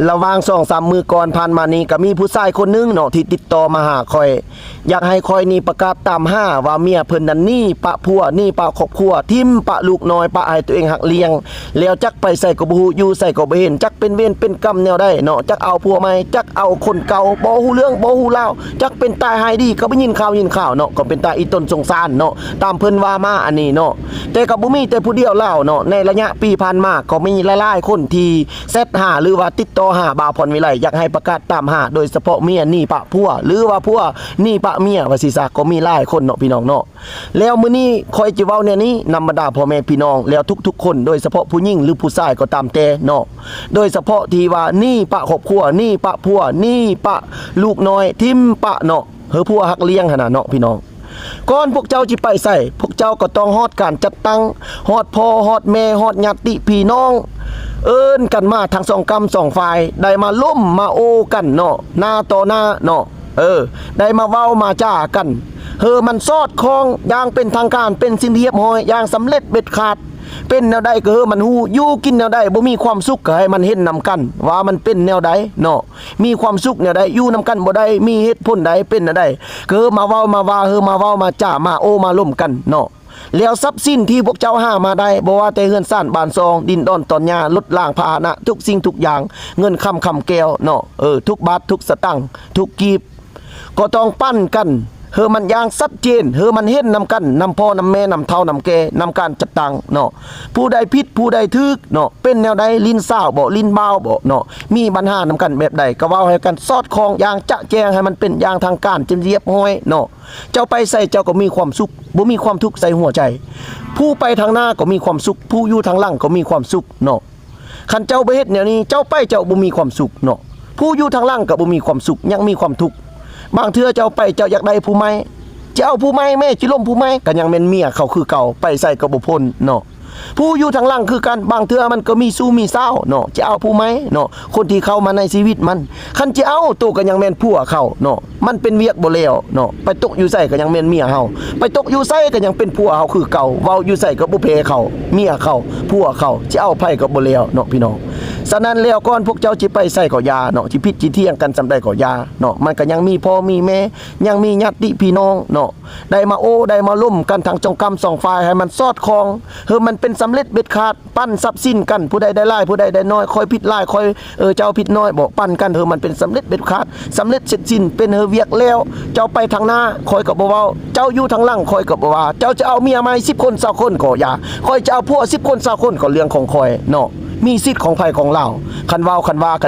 ระวาง2-3 มือก่อนผ่านมานี้ก็มีผู้ชายคนนึงเนาะที่ติดต่อมาหาคอยอยากให้คอยนี่ประกาศตามหาว่าเมียเพิ่นนั้นนี่ปะผัวนี่ปะครอบครัวทิ่มปะลูกน้อยปะให้ตัวเองหักเลี้ยงแล้วจักไปใส่ก็บ่ฮู้อยู่ใส่ก็บ่เห็นจักเป็นเวรเป็นกรรมแนวใดเนาะจักเอาผัวใหม่จักเอาคนเก่าบ่ฮู้เรื่องบ่ฮู้ราวจักเป็นตายหายดีก็บ่ยินข่าวเนาะก็เป็นตาอีต้นสงสารเนาะตามเพิ่นว่ามาอันนี้เนาะแต่ก็บ่มีแต่ผู้เดียวแล้วเนาะในระยะปีผ่านมาก็มีหลายๆคนที่เซตหาหรือว่าติดต่อหาบ่าวพรวิไลอยากให้ประกาศตามหาโดยเฉพาะเมียนี่ปะผัวหรือว่าผัวนี่ปะเมียว่าสิซะก็มีหลายคนเนาะพี่น้องเนาะแล้วมื้อนี้คอยจิเว้าแนวนี้นำบรรดาพ่อแม่พี่น้องแล้วทุกๆคนโดยเฉพาะผู้หญิงหรือผู้ชายก็ตามแต่เนาะโดยเฉพาะที่ว่านี่ปะครอบครัวนี่ปะผัวนี่ปะลูกน้อยทิ่มปะเนาะเฮอผัวหักเลี้ยงหั่นน่ะเนาะพี่น้องก่อนพวกเจ้าจิไปใส่พวกเจ้าก็ต้องฮอดการจัดตั้งฮอดพ่อฮอดแม่ฮอดญาติพี่น้องเอิ้นกันมาทั้งสองกรรมสองฝ่ายได้มาล้มมาโอกันเนาะหน้าต่อหน้าเนาะได้มาเว้ามาจ้ากันมันสอดคล้องอย่างเป็นทางการเป็นสิ่งเรียบร้อยอย่างสำเร็จเบ็ดขาดเป็นแนวใดก็มันฮู้อยู่กินแนวใดบ่มีความสุขก็ให้มันเห็นนำกันว่ามันเป็นแนวใดเนาะมีความสุขแนวใดอยู่นำกันบ่ได้มีเหตุผลใดเป็นแนวใดก็มาเว้ามาว่ามาเว้ามาจ้ามาโอมาล้มกันเนาะแล้วทรัพย์สินที่พวกเจ้าหามาได้บ่ว่าแต่เฮือนซ่านบ้านซองดินดอนตอนหญ้ารถล่างพาหนะทุกสิ่งทุกอย่างเงินคำแก้วเนาะทุกบาททุกสตางค์ทุกกีบก็ต้องปั้นกันมันอย่างชัดเจนมันเห็นนำกันนำพ่อนำแม่นำเท่านำแก่นำการจัดตั้งเนาะผู้ใดผิดผู้ใดถูกเนาะเป็นแนวใดลิ้นเศร้าบ่ลิ้นเบาบ่เนาะมีปัญหานำกันแบบใดก็เว้าให้กันสอดคล้องอย่างจะแจ้งให้มันเป็นอย่างทางการจำเรียบร้อยเนาะเจ้าไปใส่เจ้าก็มีความสุขบ่มีความทุกข์ใส่หัวใจผู้ไปทางหน้าก็มีความสุขผู้อยู่ทางหลังก็มีความสุขเนาะคันเจ้าบ่เฮ็ดแนวนี้เจ้าไปเจ้าบ่มีความสุขเนาะผู้อยู่ทางหลังก็บ่มีความสุขยังมีความทุกข์บางเทื่อเจ้าไปเจ้าอยากได้ผู้ใหม่เจ้าผู้ใหม่แม่จิล่มผู้ใหม่ก็ยังเป็นเมียเขาคือเก่าไปใส่กระบ่พ้นเนาะผู้อยู่ทางล่างคือกันบางเทื่อมันก็มีสู้มีเศร้าเนาะจะเอาผู้ใหม่เนาะคนที่เข้ามาในชีวิตมันคันจะเอาตัวก็ยังแม่นผัวเขาเนาะมันเป็นเวียกบ่แล้วเนาะไปตกอยู่ใส่ก็ยังแม่นเมียเฮาไปตกอยู่ใส่ก็ยังเป็นผัวเฮาคือเก่าเว้าอยู่ใส่ก็บ่เพเขาเมียเขาผัวเขาจะเอาไผก็บ่แล้วเนาะพี่น้องฉะนั้นแล้วก่อนพวกเจ้าสิไปใส่ก็ยาเนาะสิผิดสิเที่ยงกันสำใดก็ยาเนาะมันก็ยังมีพ่อมีแม่ยังมีญาติพี่น้องเนาะได้มาโอ้ได้มาล้มกันทางจงกรรมสองฝ่ายให้มันสอดคล้องมันเป็นสำเร็จเบ็ดขาดปั้นทรัพย์สินกันผู้ใดได้หลายผู้ใดได้น้อยคอยผิดหลายคอยเจ้าผิดน้อยบอกปั้นกันมันเป็นสำเร็จเบ็ดขาดสำเร็จเสร็จสิ้นเป็นเวียกแล้วเจ้าไปทางหน้าคอยกับบ่เว้าเจ้าอยู่ทางหลังคอยกับบ่ว่าเจ้าจะเอาเมียใหม่10 คน20 คนก็อย่าคอยจะเอาผัว10 คน20 คนก็เรื่องของคอยเนาะมีสิทธิ์ของไผของเราคันเว้าคันว่ากัน